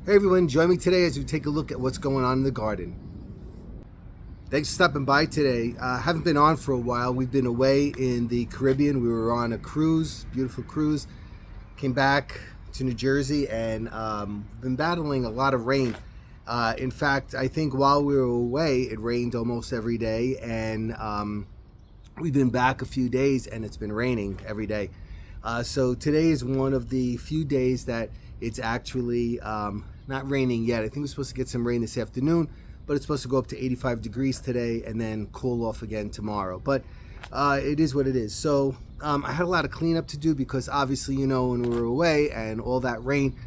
Hey everyone, join me today as we take a look at what's going on in the garden. Thanks for stopping by today. Haven't been on for a while. We've been away in the Caribbean. We were on a cruise, beautiful cruise. Came back to New Jersey and been battling a lot of rain. In fact, I think while we were away, it rained almost every day, and we've been back a few days and it's been raining every day. So today is one of the few days that it's actually not raining yet. I think we're supposed to get some rain this afternoon, but it's supposed to go up to 85 degrees today and then cool off again tomorrow. But it is what it is. So I had a lot of cleanup to do because obviously, you know, when we were away and all that rain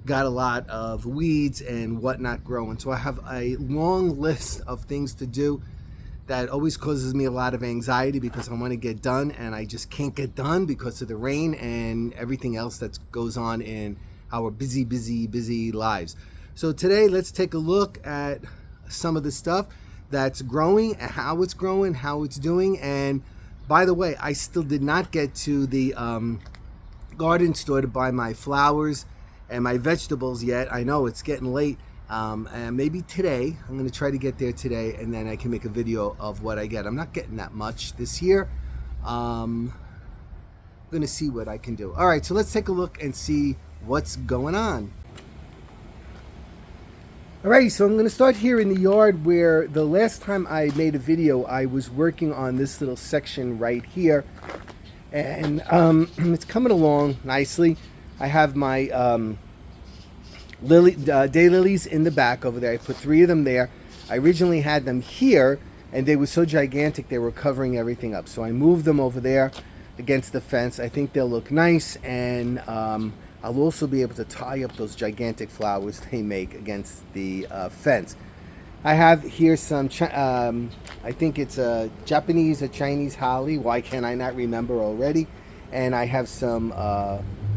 got a lot of weeds and whatnot growing. So I have a long list of things to do that always causes me a lot of anxiety because I want to get done and I just can't get done because of the rain and everything else that goes on in our busy lives. So today let's take a look at some of the stuff that's growing, how it's growing, how it's doing. And by the way, I still did not get to the garden store to buy my flowers and my vegetables yet. I know it's getting late. And maybe today, I'm going to try to get there today and then I can make a video of what I get. I'm not getting that much this year. I'm going to see what I can do. All right, so let's take a look and see what's going on. All right, so I'm going to start here in the yard where the last time I made a video, I was working on this little section right here. And it's coming along nicely. I have my daylilies in the back over there. I put 3 of them there. I originally had them here, and they were so gigantic they were covering everything up. So I moved them over there against the fence. I think they'll look nice, and I'll also be able to tie up those gigantic flowers they make against the fence. I have here some, I think it's a Japanese or Chinese holly. Why can't I not remember already? And I have some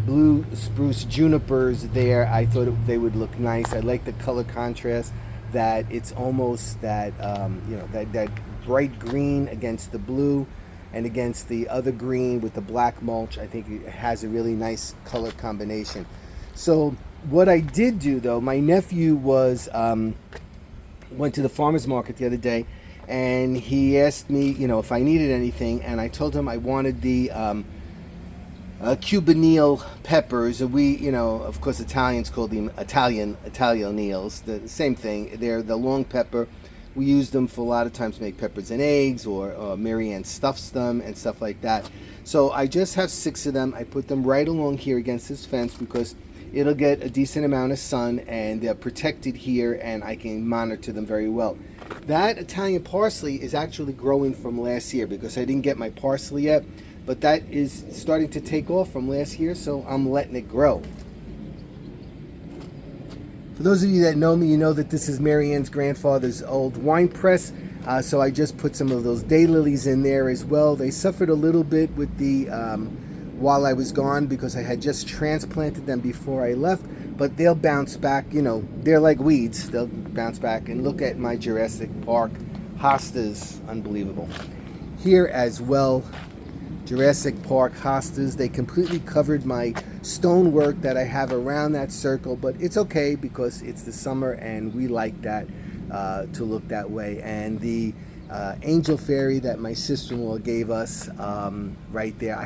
blue spruce junipers there. I thought they would look nice. I like the color contrast, that it's almost that, you know, that bright green against the blue and against the other green with the black mulch. I think it has a really nice color combination. So what I did do though, my nephew was went to the farmer's market the other day and he asked me, you know, if I needed anything, and I told him I wanted the Cubanile peppers. We, you know, of course Italians call them Italianils, the same thing. They're the long pepper. We use them for a lot of times to make peppers and eggs, or Marianne stuffs them and stuff like that. So I just have 6 of them. I put them right along here against this fence because it'll get a decent amount of sun and they're protected here and I can monitor them very well. That Italian parsley is actually growing from last year because I didn't get my parsley yet, but that is starting to take off from last year, so I'm letting it grow. For those of you that know me, you know that this is Marianne's grandfather's old wine press. So I just put some of those daylilies in there as well. They suffered a little bit with the while I was gone because I had just transplanted them before I left, but they'll bounce back. You know, they're like weeds. They'll bounce back. And look at my Jurassic Park hostas, unbelievable. Here as well, Jurassic Park hostas. They completely covered my stonework that I have around that circle, but it's okay because it's the summer and we like that to look that way. And the angel fairy that my sister-in-law gave us right there,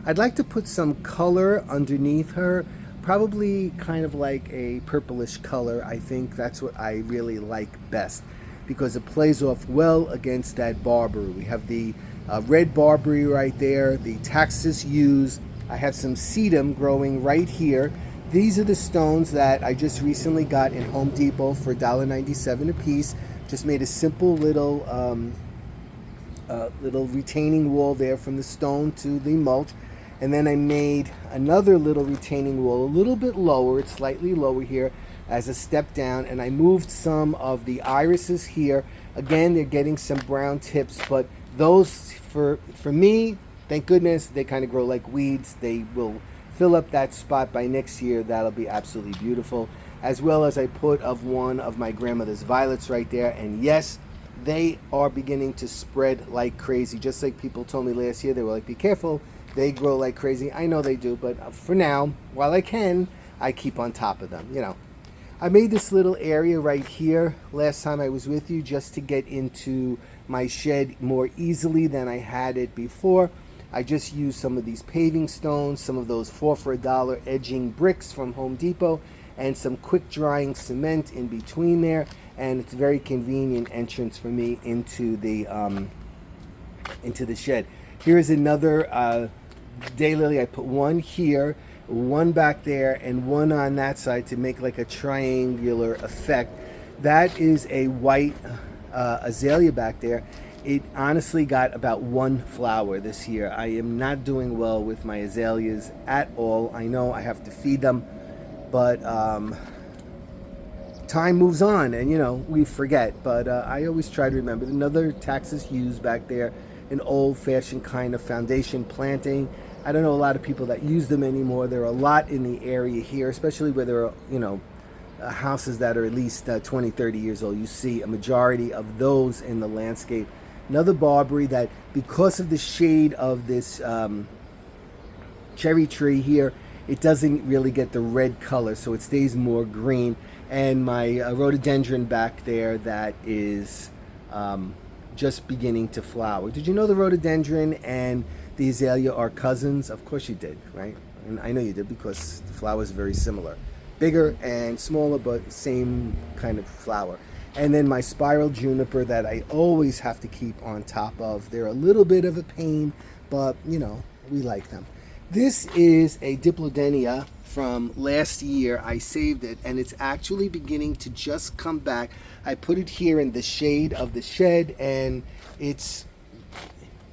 I'd like to put some color underneath her, probably kind of like a purplish color. I think that's what I really like best because it plays off well against that barberry. We have the red barberry right there, the Taxus yews. I have some sedum growing right here. These are the stones that I just recently got in Home Depot for $1.97 a piece. Just made a simple little retaining wall there from the stone to the mulch. And then I made another little retaining wall, a little bit lower, it's slightly lower here as a step down. And I moved some of the irises here. Again, they're getting some brown tips, but those, for me, thank goodness, they kind of grow like weeds. They will fill up that spot by next year. That'll be absolutely beautiful. As well as I put of one of my grandmother's violets right there. And yes, they are beginning to spread like crazy. Just like people told me last year, they were like, be careful, they grow like crazy. I know they do, but for now, while I can, I keep on top of them, you know. I made this little area right here last time I was with you just to get into my shed more easily than I had it before. I just used some of these paving stones, some of those 4 for $1 edging bricks from Home Depot, and some quick drying cement in between there, and it's a very convenient entrance for me into the shed. Here's another daylily. I put one here, one back there, and one on that side to make like a triangular effect. That is a white azalea back there. It honestly got about 1 flower this year. I am not doing well with my azaleas at all. I know I have to feed them, but time moves on, and we forget. But I always try to remember. Another Taxus Hughes back there, an old-fashioned kind of foundation planting. I don't know a lot of people that use them anymore. There are a lot in the area here, especially where there are houses that are at least 20, 30 years old. You see a majority of those in the landscape. Another barberry that, because of the shade of this cherry tree here, it doesn't really get the red color, so it stays more green. And my rhododendron back there that is just beginning to flower. Did you know the rhododendron and the azalea are cousins? Of course you did, right? And I know you did, because the flowers are very similar. Bigger and smaller, but same kind of flower. And then my spiral juniper that I always have to keep on top of. They're a little bit of a pain, but we like them. This is a diplodenia from last year. I saved it, and it's actually beginning to just come back. I put it here in the shade of the shed, and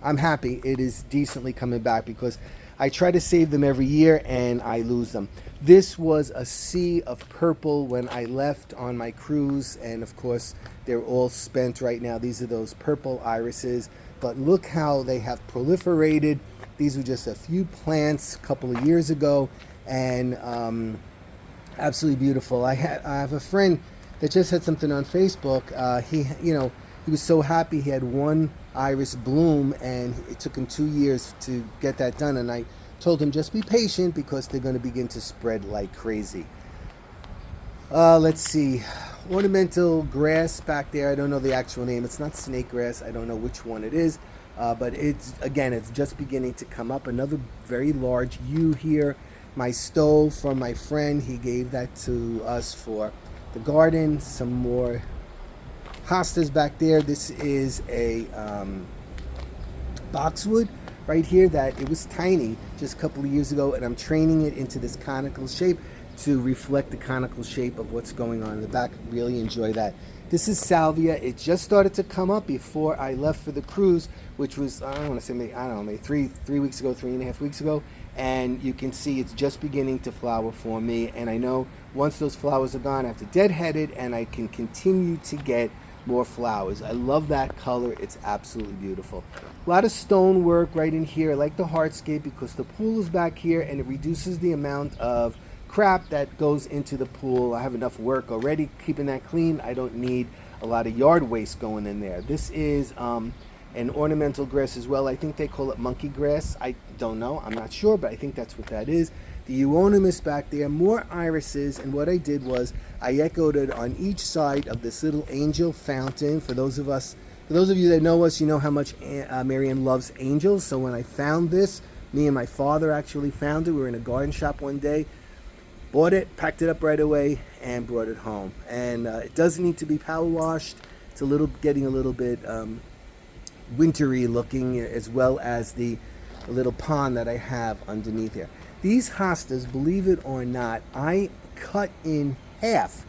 I'm happy it is decently coming back, because I try to save them every year and I lose them. This was a sea of purple when I left on my cruise, and of course they're all spent right now. These are those purple irises, but look how they have proliferated. These were just a few plants a couple of years ago, and absolutely beautiful. I have a friend that just had something on Facebook. He was so happy he had one iris bloom, and it took him 2 years to get that done. And I told him, just be patient, because they're going to begin to spread like crazy. Let's see. Ornamental grass back there. I don't know the actual name. It's not snake grass. I don't know which one it is. But it's just beginning to come up. Another very large yew here. My stove from my friend, he gave that to us for the garden. Some more hostas back there. This is a boxwood right here that it was tiny just a couple of years ago, and I'm training it into this conical shape to reflect the conical shape of what's going on in the back. Really enjoy that. This is salvia. It just started to come up before I left for the cruise, which was, I don't want to say, maybe 3 weeks ago, 3.5 weeks ago. And you can see it's just beginning to flower for me. And I know once those flowers are gone, I have to deadhead it, and I can continue to get more flowers. I love that color. It's absolutely beautiful. A lot of stone work right in here. I like the hardscape because the pool is back here, and it reduces the amount of crap that goes into the pool. I have enough work already keeping that clean. I don't need a lot of yard waste going in there. This is an ornamental grass as well. I think they call it monkey grass. I don't know. I'm not sure, but I think that's what that is. The euonymus back there, more irises, and what I did was I echoed it on each side of this little angel fountain. For those of you that know us, you know how much Marianne loves angels. So when I found this, me and my father actually found it. We were in a garden shop one day, bought it, packed it up right away, and brought it home. And it doesn't need to be power washed. It's getting a little bit wintry looking, as well as the little pond that I have underneath here. These hostas, believe it or not, I cut in half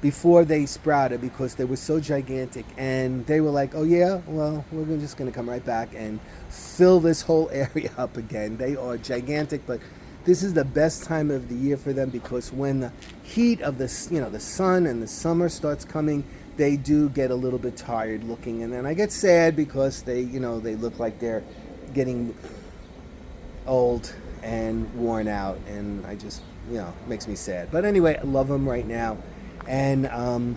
before they sprouted because they were so gigantic, and they were like, oh yeah, well, we're just going to come right back and fill this whole area up again. They are gigantic, but this is the best time of the year for them, because when the heat of the sun and the summer starts coming, they do get a little bit tired looking, and then I get sad because they look like they're getting old and worn out, and I just, makes me sad. But anyway, I love them right now. And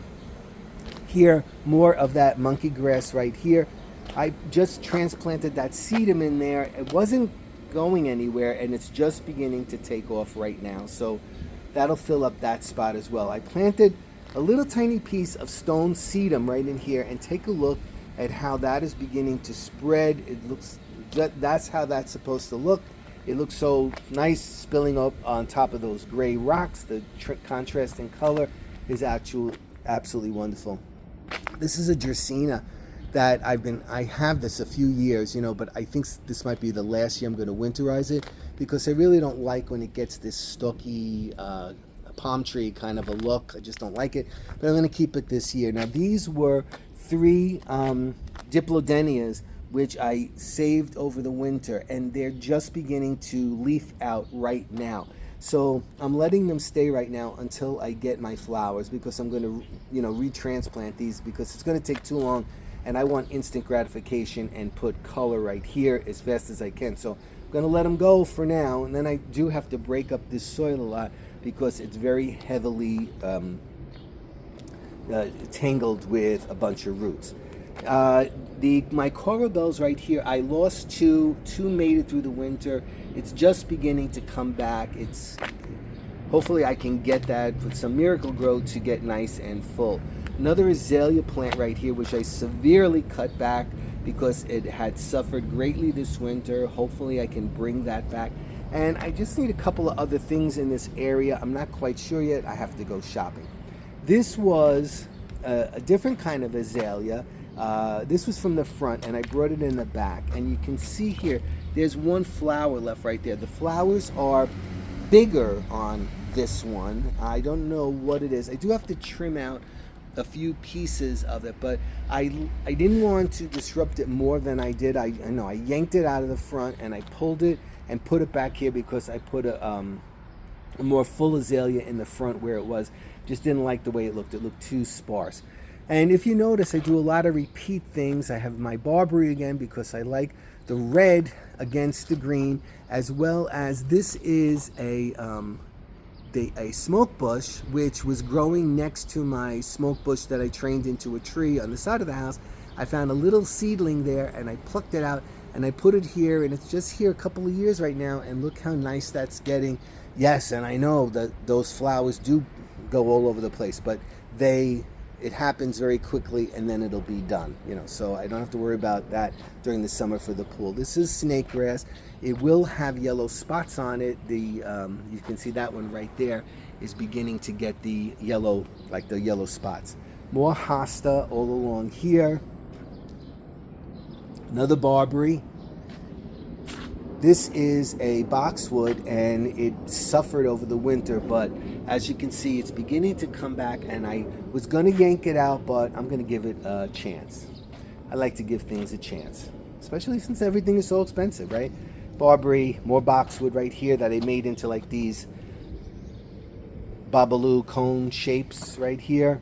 here, more of that monkey grass right here. I just transplanted that sedum in there. It wasn't going anywhere, and it's just beginning to take off right now. So That'll fill up that spot as well. I planted a little tiny piece of stone sedum right in here, and take a look at how that is beginning to spread. It looks, that's how that's supposed to look. It looks so nice spilling up on top of those gray rocks. The contrast in color is absolutely wonderful. This is a Dracaena that I have this a few years, but I think this might be the last year I'm going to winterize it, because I really don't like when it gets this stocky palm tree kind of a look. I just don't like it, but I'm going to keep it this year. Now, these were 3 diplodenias which I saved over the winter, and they're just beginning to leaf out right now. So I'm letting them stay right now until I get my flowers, because I'm going to, retransplant these, because it's going to take too long, and I want instant gratification and put color right here as fast as I can. So I'm going to let them go for now, and then I do have to break up this soil a lot, because it's very heavily tangled with a bunch of roots. My coral bells right here, I lost 2 made it through the winter. It's just beginning to come back. Hopefully I can get that with some miracle grow to get nice and full. Another azalea plant right here, which I severely cut back because it had suffered greatly this winter. Hopefully I can bring that back. And I just need a couple of other things in this area. I'm not quite sure yet. I have to go shopping. This was a different kind of azalea. This was from the front, and I brought it in the back. And you can see here, there's one flower left right there. The flowers are bigger on this one. I don't know what it is. I do have to trim out a few pieces of it, but I didn't want to disrupt it more than I did. I know I yanked it out of the front, and I pulled it and put it back here, because I put a more full azalea in the front where it was. Just didn't like the way it looked. It looked too sparse. And if you notice, I do a lot of repeat things. I have my barberry again, because I like the red against the green, as well as this is a smoke bush, which was growing next to my smoke bush that I trained into a tree on the side of the house. I found a little seedling there, and I plucked it out, and I put it here, and it's just here a couple of years right now, and look how nice that's getting. Yes, and I know that those flowers do go all over the place, but it happens very quickly, and then it'll be done, so I don't have to worry about that during the summer for the pool. This is snake grass. It will have yellow spots on it. You can see that one right there is beginning to get the yellow, like the yellow spots. More hosta all along here. Another barberry. This is a boxwood, and it suffered over the winter, but as you can see, it's beginning to come back, and I was going to yank it out, but I'm going to give it a chance. I like to give things a chance, especially since everything is so expensive, right? Barberry, more boxwood right here that I made into like these babalu cone shapes right here.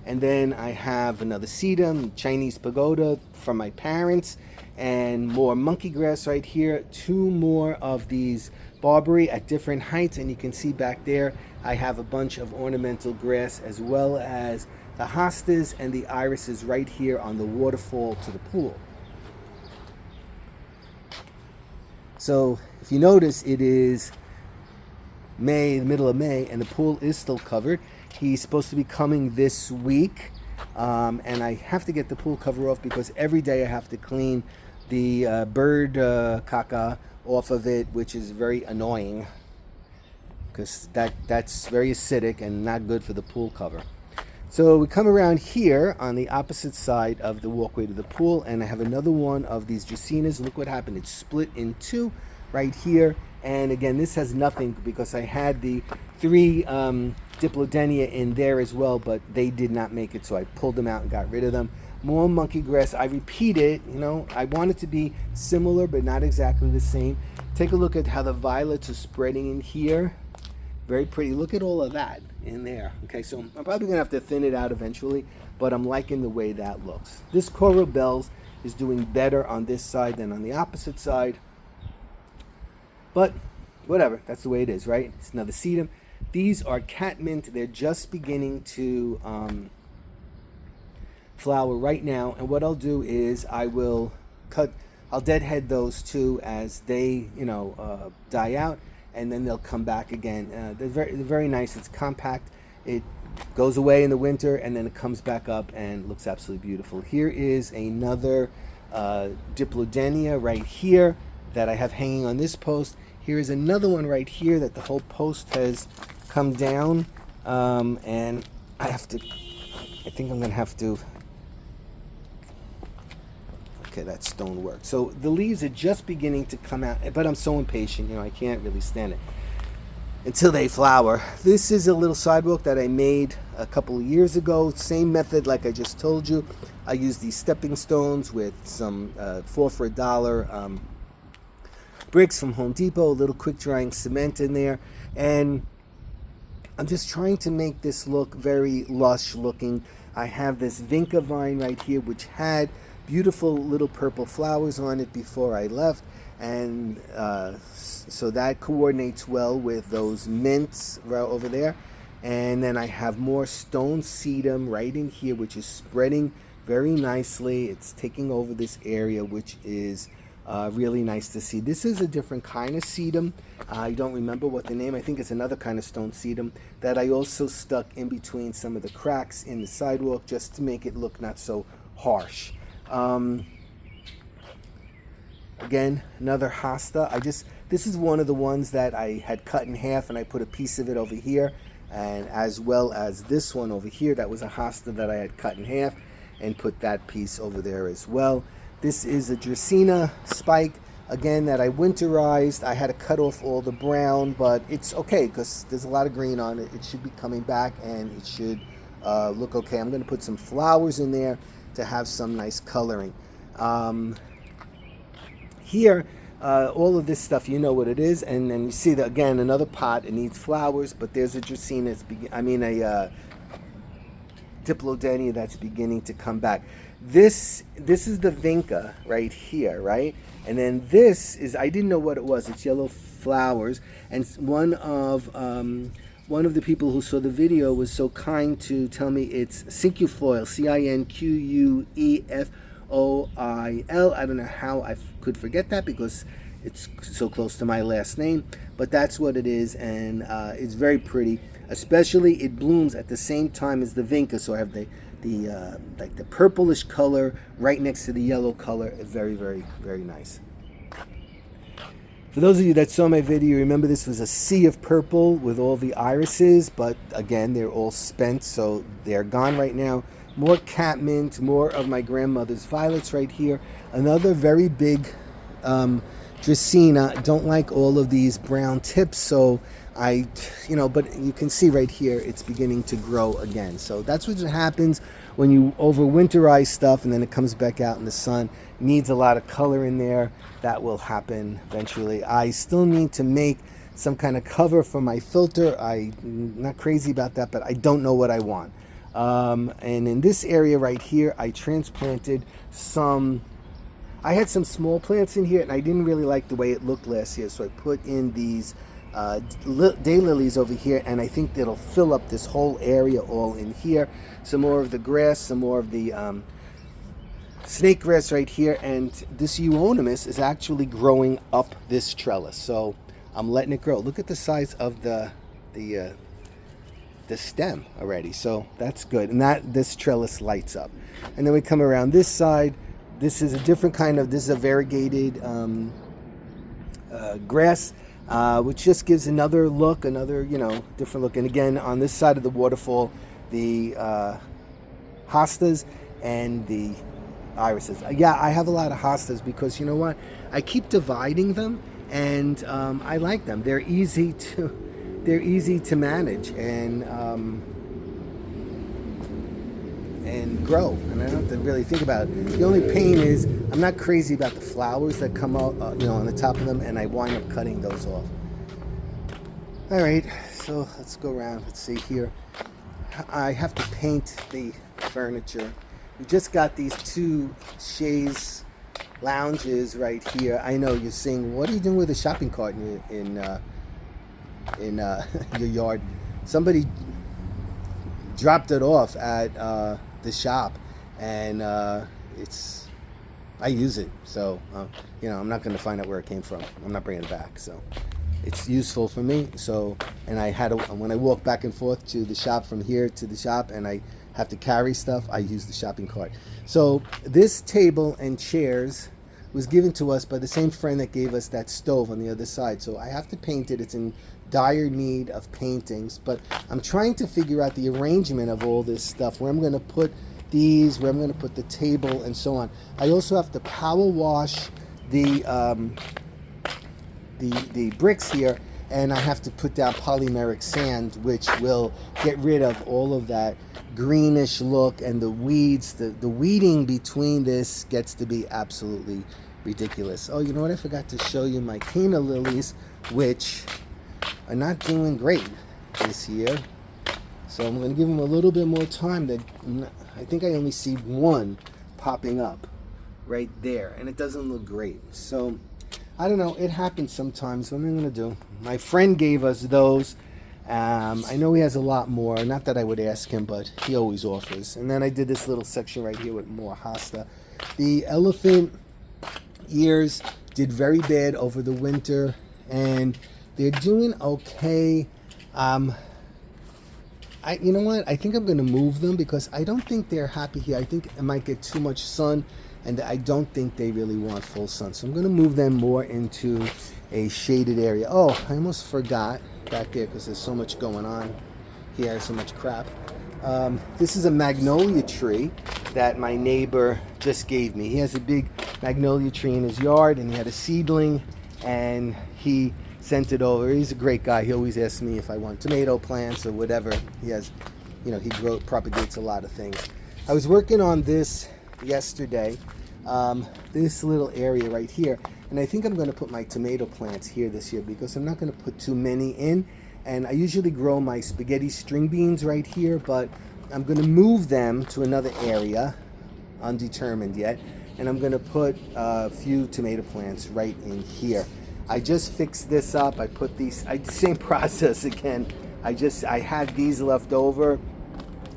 And then I have another sedum, Chinese pagoda from my parents, and more monkey grass right here. 2 more of these barberry at different heights, and you can see back there I have a bunch of ornamental grass, as well as the hostas and the irises right here on the waterfall to the pool. So if you notice, it is May, the middle of May, and the pool is still covered. He's supposed to be coming this week, and I have to get the pool cover off, because every day I have to clean the bird caca off of it, which is very annoying, because that's very acidic and not good for the pool cover. So we come around here on the opposite side of the walkway to the pool, and I have another one of these Dracaenas. Look what happened. It's split in 2 right here. And again, this has nothing, because I had the 3 diplodenia in there as well, but they did not make it, so I pulled them out and got rid of them. More monkey grass. I repeat it, I want it to be similar, but not exactly the same. Take a look at how the violets are spreading in here. Very pretty. Look at all of that in there. Okay, so I'm probably gonna have to thin it out eventually, but I'm liking the way that looks. This coral bells is doing better on this side than on the opposite side, but whatever, that's the way it is, right? It's another sedum. These are catmint. They're just beginning to flower right now, and what I'll do is I'll deadhead those 2 as they die out, and then they'll come back again. They're very nice. It's compact. It goes away in the winter, and then it comes back up and looks absolutely beautiful. Here is another Diplodenia right here that I have hanging on this post. Here is another one right here that the whole post has come down, and I think I'm gonna have to. Okay, that stone worked. So the leaves are just beginning to come out, but I'm so impatient, I can't really stand it until they flower. This is a little sidewalk that I made a couple of years ago. Same method like I just told you. I used these stepping stones with some 4 for $1 bricks from Home Depot, a little quick drying cement in there, and I'm just trying to make this look very lush looking. I have this vinca vine right here which had beautiful little purple flowers on it before I left, and so that coordinates well with those mints right over there. And then I have more stone sedum right in here, which is spreading very nicely. It's taking over this area, which is really nice to see. This is a different kind of sedum. I don't remember what the name. I think it's another kind of stone sedum that I also stuck in between some of the cracks in the sidewalk just to make it look not so harsh. Again, another hosta. This is one of the ones that I had cut in half, and I put a piece of it over here, and as well as this one over here. That was a hosta that I had cut in half and put that piece over there as well. This is a Dracaena spike, again, that I winterized. I had to cut off all the brown, but it's okay because there's a lot of green on it. It should be coming back, and it should look okay. I'm going to put some flowers in there to have some nice coloring. Here, all of this stuff, you know what it is, and then you see that again, another pot. It needs flowers, but there's a Dracaena, a Diplodenia that's beginning to come back. This is the vinca right here, right? And then this is, I didn't know what it was. It's yellow flowers, and one of the people who saw the video was so kind to tell me it's cinquefoil, cinquefoil. I don't know how I could forget that because it's so close to my last name, but that's what it is, and it's very pretty. Especially it blooms at the same time as the vinca, so I have the like the purplish color right next to the yellow color. Very, very, very nice. For those of you that saw my video, remember this was a sea of purple with all the irises, but again, they're all spent, so they're gone right now. More catmint, more of my grandmother's violets right here. Another very big Dracaena. Don't like all of these brown tips, so but you can see right here, it's beginning to grow again. So that's what happens when you overwinterize stuff and then it comes back out in the sun. It needs a lot of color in there. That will happen eventually. I still need to make some kind of cover for my filter. I'm not crazy about that, but I don't know what I want. And in this area right here, I transplanted I had some small plants in here, and I didn't really like the way it looked last year, so I put in these daylilies over here, and I think that'll fill up this whole area all in here. Some more of the grass, some more of the snake grass right here, and this euonymus is actually growing up this trellis, so I'm letting it grow. Look at the size of the stem already, so that's good, and this trellis lights up. And then we come around this side. This is a different kind of, this is a variegated grass, which just gives another look, different look. And again, on this side of the waterfall, the hostas and the irises. Yeah, I have a lot of hostas because you know what? I keep dividing them, and I like them. They're easy to manage and grow, and I don't have to really think about it. The only pain is I'm not crazy about the flowers that come out, on the top of them, and I wind up cutting those off. All right, so let's go around. Let's see here. I have to paint the furniture. We just got these 2 chaise lounges right here. I know you're saying, what are you doing with a shopping cart in your yard? Somebody dropped it off at the shop, and I use it, so I'm not going to find out where it came from. I'm not bringing it back, so it's useful for me. So, and I had when I walk back and forth to the shop from here to the shop, and I have to carry stuff, I use the shopping cart. So this table and chairs was given to us by the same friend that gave us that stove on the other side. So I have to paint it. It's in dire need of paintings, but I'm trying to figure out the arrangement of all this stuff, where I'm going to put these, where I'm going to put the table, and so on. I also have to power wash the bricks here, and I have to put down polymeric sand, which will get rid of all of that greenish look, and the weeds. The weeding between this gets to be absolutely ridiculous. Oh, you know what? I forgot to show you my Cana lilies, which are not doing great this year. So I'm going to give them a little bit more time. I think I only see one popping up right there, and it doesn't look great. So I don't know. It happens sometimes. What am I going to do? My friend gave us those. I know he has a lot more. Not that I would ask him, but he always offers. And then I did this little section right here with more hosta. The elephant ears did very bad over the winter, and they're doing okay. You know what? I think I'm going to move them because I don't think they're happy here. I think it might get too much sun, and I don't think they really want full sun. So I'm going to move them more into a shaded area. Oh, I almost forgot back there because there's so much going on here, so much crap. This is a magnolia tree that my neighbor just gave me. He has a big magnolia tree in his yard, and he had a seedling, and he sent it over. He's a great guy. He always asks me if I want tomato plants or whatever. He has, he propagates a lot of things. I was working on this yesterday, this little area right here, and I think I'm going to put my tomato plants here this year because I'm not going to put too many in. And I usually grow my spaghetti string beans right here, but I'm going to move them to another area, undetermined yet, and I'm going to put a few tomato plants right in here. I just fixed this up. I put these, same process again. I had these left over,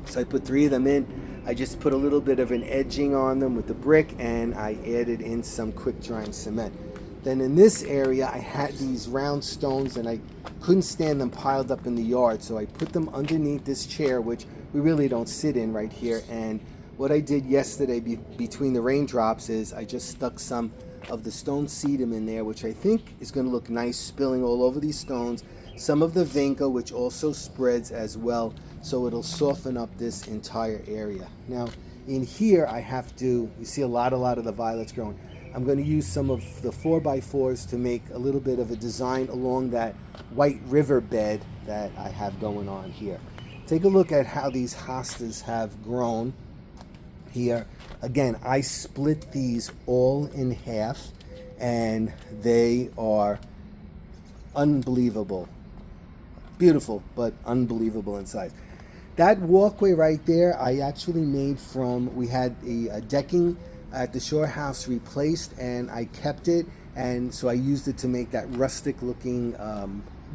so I put 3 of them in. I just put a little bit of an edging on them with the brick, and I added in some quick drying cement. Then in this area, I had these round stones, and I couldn't stand them piled up in the yard, so I put them underneath this chair, which we really don't sit in right here. And what I did yesterday between the raindrops is I just stuck some of the stone sedum in there, which I think is going to look nice spilling all over these stones. Some of the vinca, which also spreads as well, so it'll soften up this entire area. Now in here I have to, you see a lot of the violets growing. I'm going to use some of the 4x4s to make a little bit of a design along that white river bed that I have going on here. Take a look at how these hostas have grown here. Again, I split these all in half, and they are unbelievable. Beautiful, but unbelievable in size. That walkway right there, I actually made from, we had a decking at the shore house replaced, and I kept it, and so I used it to make that rustic looking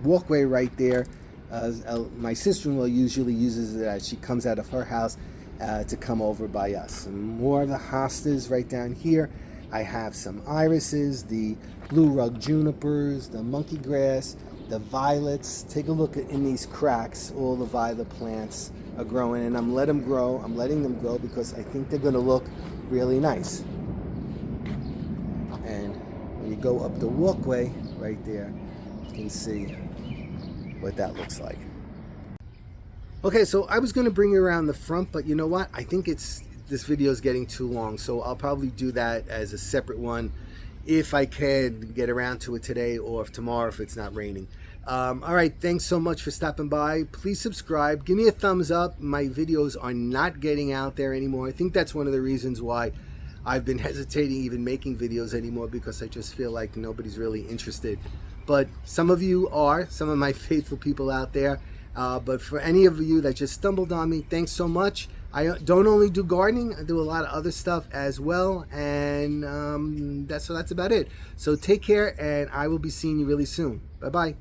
walkway right there. My sister-in-law usually uses it as she comes out of her house to come over by us. And more of the hostas right down here. I have some irises, the blue rug junipers, the monkey grass, the violets. Take a look in these cracks. All the violet plants are growing, and I'm letting them grow because I think they're going to look really nice. And when you go up the walkway right there, you can see what that looks like. Okay, so I was going to bring you around the front, but you know what? I think this video is getting too long, so I'll probably do that as a separate one if I can get around to it today, or if tomorrow if it's not raining. All right, thanks so much for stopping by. Please subscribe. Give me a thumbs up. My videos are not getting out there anymore. I think that's one of the reasons why I've been hesitating even making videos anymore, because I just feel like nobody's really interested. But some of you are, some of my faithful people out there. But for any of you that just stumbled on me, thanks so much. I don't only do gardening, I do a lot of other stuff as well, and that's about it. So take care, and I will be seeing you really soon. Bye-bye.